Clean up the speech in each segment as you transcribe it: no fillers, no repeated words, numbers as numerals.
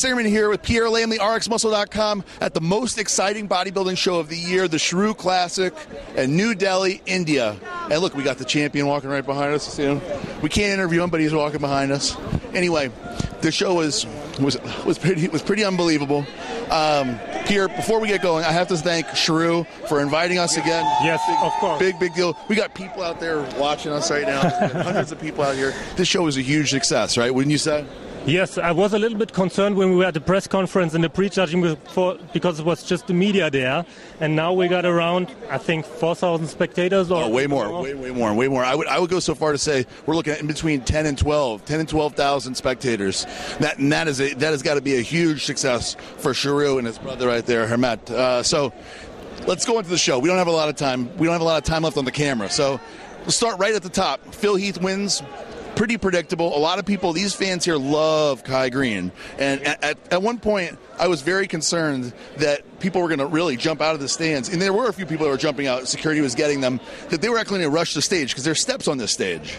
Singerman here with Pierre Lamley, RxMuscle.com, at the most exciting bodybuilding show of the year, the Sheru Classic in New Delhi, India. And look, we got the champion walking right behind us. You see him? We can't interview him, but he's walking behind us. Anyway, the show was pretty unbelievable. Pierre, before we get going, I have to thank Sheru for inviting us again. Yes, of course. Big deal. We got people out there watching us right now. Hundreds of people out here. This show was a huge success, right? Wouldn't you say? Yes, I was a little bit concerned when we were at the press conference and the pre-judging because it was just the media there. And now we got around, I think, 4,000 spectators. Or way more. I would go so far to say we're looking at in between 10 and 12,000 spectators. That has got to be a huge success for Sheru and his brother right there, Hermet. So let's go into the show. We don't have a lot of time. We don't have a lot of time left on the camera. So we'll start right at the top. Phil Heath wins. Pretty predictable. A lot of people, these fans here love Kai Green. And at one point, I was very concerned that people were going to really jump out of the stands. And there were a few people that were jumping out. Security was getting them. That they were actually going to rush the stage because there's steps on this stage.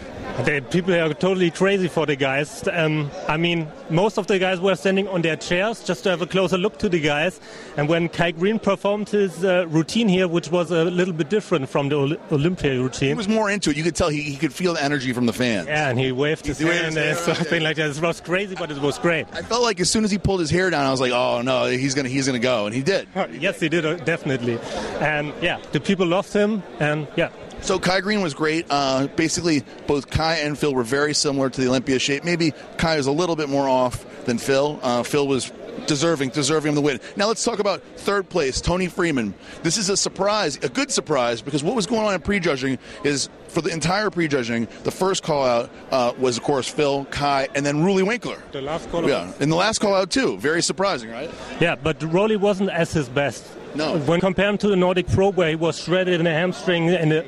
People are totally crazy for the guys. I mean, most of the guys were standing on their chairs just to have a closer look to the guys. And when Kai Green performed his routine here, which was a little bit different from the Olympia routine. He was more into it. You could tell he could feel the energy from the fans. Yeah, and he waved his hand and something like that. It was crazy, but it was great. I felt like as soon as he pulled his hair down, I was like, oh, no, he's gonna go. And he did. Yes, he did, definitely. And, yeah, the people loved him. And, yeah. So Kai Green was great. Basically, both Kai and Phil were very similar to the Olympia shape. Maybe Kai was a little bit more off than Phil. Phil was deserving the win. Now let's talk about third place, Tony Freeman. This is a surprise, a good surprise, because what was going on in prejudging is for the entire prejudging, the first call out was, of course, Phil, Kai, and then Ruli Winkler. The last call out. Yeah, and the last call out, too. Very surprising, right? Yeah, but Ruli wasn't as his best. No. When compared to the Nordic Pro, where he was shredded in a hamstring and the...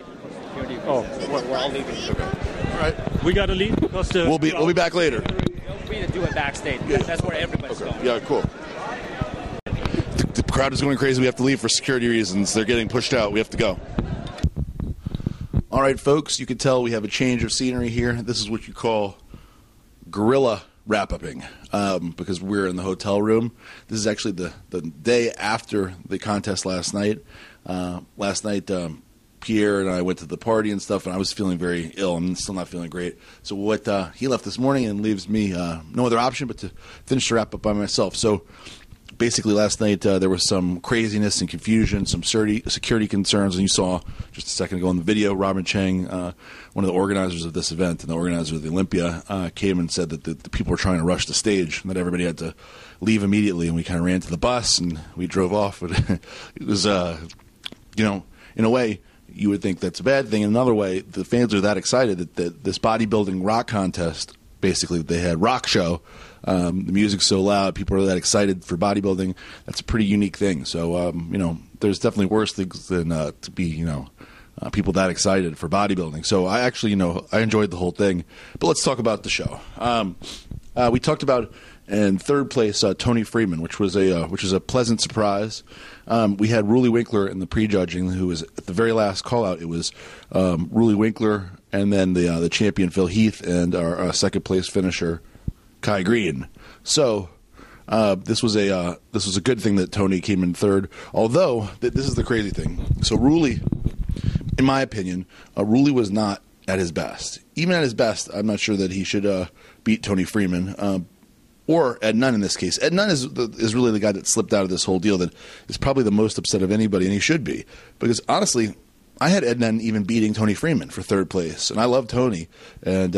Oh, we're all leaving. Okay. All right. We got to leave because we'll be back later. Feel free to do it backstage. Yeah. That's where everybody's going. Yeah, cool. The crowd is going crazy. We have to leave for security reasons. They're getting pushed out. We have to go. All right, folks, you can tell we have a change of scenery here. This is what you call guerrilla wrap-upping because we're in the hotel room. This is actually the day after the contest last night. Pierre and I went to the party and stuff, and I was feeling very ill. I'm still not feeling great. So he left this morning and leaves me no other option but to finish the wrap-up by myself. So basically last night there was some craziness and confusion, some security concerns, and you saw just a second ago in the video, Robin Chang, one of the organizers of this event and the organizer of the Olympia, came and said that the people were trying to rush the stage and that everybody had to leave immediately, and we kind of ran to the bus and we drove off. But it was, in a way, you would think that's a bad thing. In another way, the fans are that excited that this bodybuilding rock contest, basically they had rock show, the music's so loud, people are that excited for bodybuilding. That's a pretty unique thing. So, there's definitely worse things than to be, people that excited for bodybuilding. So I actually, I enjoyed the whole thing. But let's talk about the show. We talked about in third place Tony Freeman, which was a pleasant surprise. We had Ruli Winkler in the prejudging, who was at the very last call out. It was Ruli Winkler and then the champion Phil Heath and our second place finisher Kai Green. So this was a good thing that Tony came in third. Although this is the crazy thing. So Ruli, in my opinion, Ruli was not at his best. Even at his best, I'm not sure that he should beat Tony Freeman. Or Ed Nunn in this case. Ed Nunn is really the guy that slipped out of this whole deal that is probably the most upset of anybody, and he should be. Because honestly, I had Ed Nunn even beating Tony Freeman for third place. And I love Tony. And,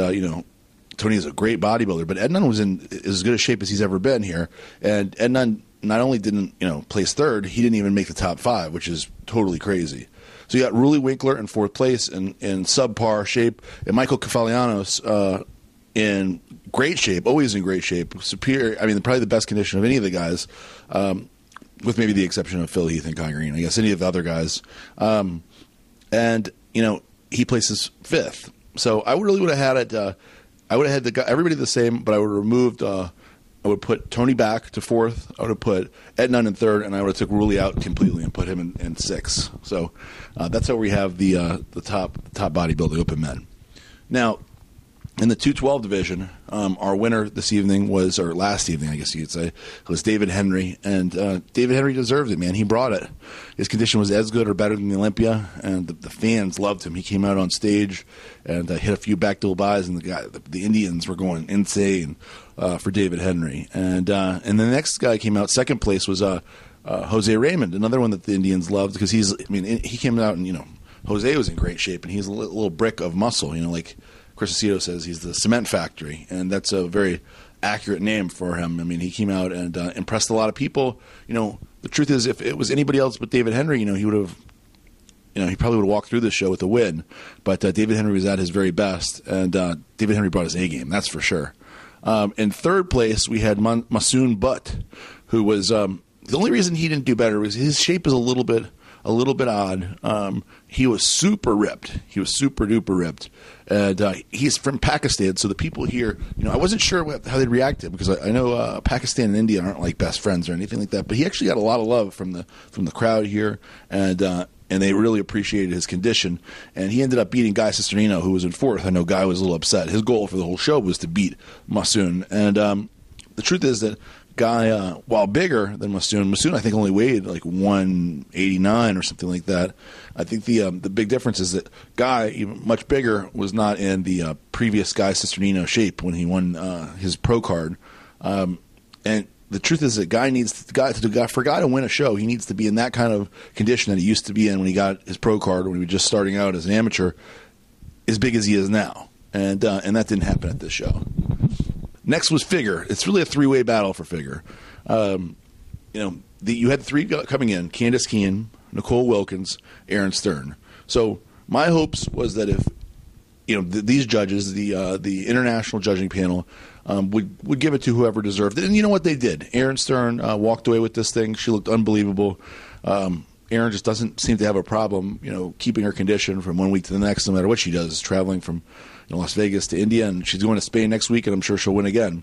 Tony is a great bodybuilder. But Ed Nunn was in as good a shape as he's ever been here. And Ed Nunn not only didn't, place third, he didn't even make the top 5, which is totally crazy. So you got Ruli Winkler in fourth place in subpar shape. And Michael Kefalianos in great shape, always in great shape, superior. I mean, probably the best condition of any of the guys, with maybe the exception of Phil Heath and Kai Green. I guess any of the other guys, and he places fifth. So I really would have had it. I would have had everybody the same, but I would have removed. I would put Tony back to fourth. I would have put Ed Nunn in third, and I would have took Ruli out completely and put him in sixth. So that's how we have the top bodybuilding open men. Now, In the 212 division, our winner this evening was, or last evening, I guess you could say, was David Henry. And David Henry deserved it, man. He brought it. His condition was as good or better than the Olympia, and the fans loved him. He came out on stage and hit a few back double buys, and the Indians were going insane for David Henry. And the next guy came out, second place, was Jose Raymond, another one that the Indians loved because he came out and, Jose was in great shape, and he's a little brick of muscle, like Chris Aceto says, he's the cement factory, and that's a very accurate name for him. I mean, he came out and impressed a lot of people. The truth is, if it was anybody else but David Henry, he would have, he probably would have walked through this show with a win. But David Henry was at his very best, and David Henry brought his A game, that's for sure. In third place, we had Masoon Butt, who was the only reason he didn't do better was his shape is a little bit odd. He was super ripped. He was super duper ripped. And he's from Pakistan, so the people here, I wasn't sure how they'd react to him because I know Pakistan and India aren't like best friends or anything like that. But he actually got a lot of love from the crowd here, and they really appreciated his condition. And he ended up beating Guy Cisternino, who was in fourth. I know Guy was a little upset. His goal for the whole show was to beat Masoon. And the truth is that Guy, while bigger than Masoon I think only weighed like 189 or something like that. I think the big difference is that Guy, even much bigger, was not in the previous Guy Cisternino shape when he won his pro card. And the truth is that for Guy to win a show, he needs to be in that kind of condition that he used to be in when he got his pro card, when he was just starting out as an amateur, as big as he is now. And that didn't happen at this show. Next was Figure. It's really a three-way battle for Figure. You had three coming in: Candace Keen, Nicole Wilkins, Aaron Stern. So my hopes was that if these judges, the international judging panel, would give it to whoever deserved it, and you know what they did. Aaron Stern walked away with this thing. She looked unbelievable. Aaron just doesn't seem to have a problem, keeping her condition from one week to the next, no matter what she does, traveling from Las Vegas to India, and she's going to Spain next week, and I'm sure she'll win again.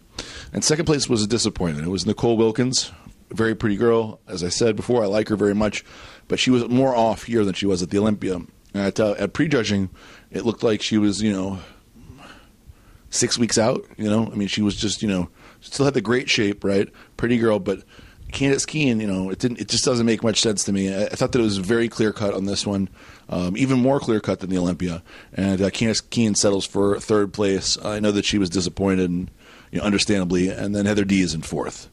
And second place was a disappointment. It was Nicole Wilkins, a very pretty girl. As I said before, I like her very much, but she was more off here than she was at the Olympia. At prejudging, it looked like she was, 6 weeks out. She was just, still had the great shape, right? Pretty girl, but Candace Keen, it just doesn't make much sense to me. I thought that it was very clear cut on this one, even more clear cut than the Olympia. And Candace Keen settles for third place. I know that she was disappointed, and understandably. And then Heather D is in fourth.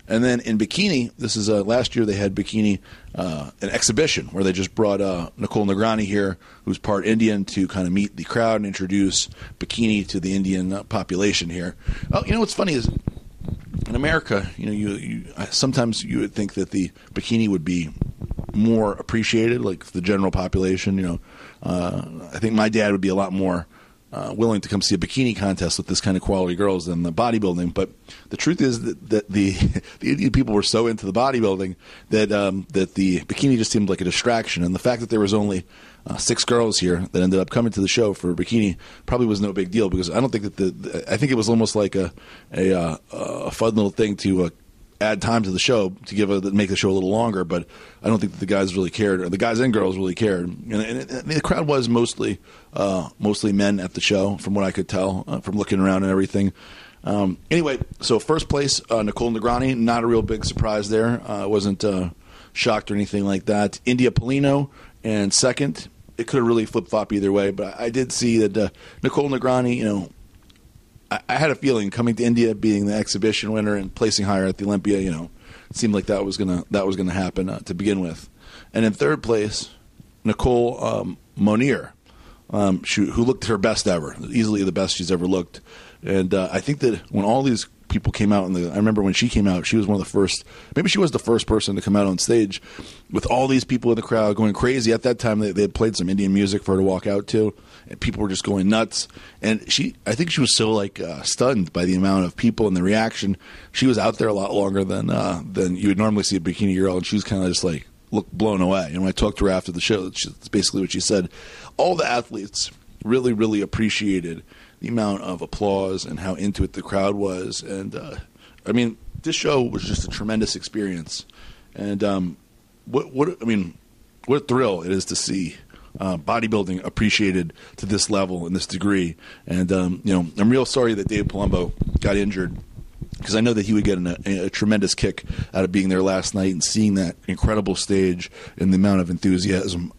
And then in bikini, this is last year they had bikini an exhibition where they just brought Nicole Negrani here, who's part Indian, to kind of meet the crowd and introduce bikini to the Indian population here. Oh, what's funny is, in America, sometimes you would think that the bikini would be more appreciated, like the general population. I think my dad would be a lot more willing to come see a bikini contest with this kind of quality girls than the bodybuilding. But the truth is that the Indian people were so into the bodybuilding that the bikini just seemed like a distraction. And the fact that there was only 6 girls here that ended up coming to the show for bikini probably was no big deal, because I don't think that I think it was almost like a fun little thing to add time to the show to make the show a little longer. But I don't think that the guys really cared, or the guys and girls really cared. And the crowd was mostly men at the show, from what I could tell from looking around and everything. Anyway, so first place, Nicole Negrani, not a real big surprise there. Wasn't shocked or anything like that. India Polino. And second, it could have really flip-flopped either way, but I did see that Nicole Negrani, I had a feeling coming to India, being the exhibition winner and placing higher at the Olympia, it seemed like that was gonna happen to begin with. And in third place, Nicole Monier, who looked her best ever, easily the best she's ever looked. And I think that when all these people came out, I remember when she came out, she was one of the first, maybe she was the first person to come out on stage with all these people in the crowd going crazy. At that time, they had played some Indian music for her to walk out to, and people were just going nuts. And I think she was so stunned by the amount of people and the reaction. She was out there a lot longer than you would normally see a bikini girl, and she was kind of just looked blown away. And when I talked to her after the show, that's basically what she said. All the athletes really, really appreciated the amount of applause and how into it the crowd was. And, this show was just a tremendous experience. And what a thrill it is to see bodybuilding appreciated to this level and this degree. And I'm real sorry that Dave Palumbo got injured, because I know that he would get a tremendous kick out of being there last night and seeing that incredible stage and the amount of enthusiasm.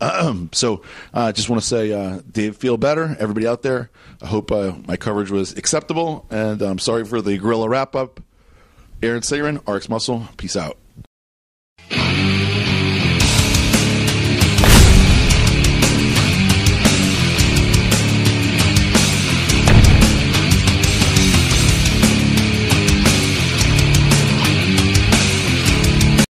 So I just want to say, Dave, feel better. Everybody out there, I hope my coverage was acceptable. And I'm sorry for the gorilla wrap-up. Aaron Singerman, RX Muscle, peace out.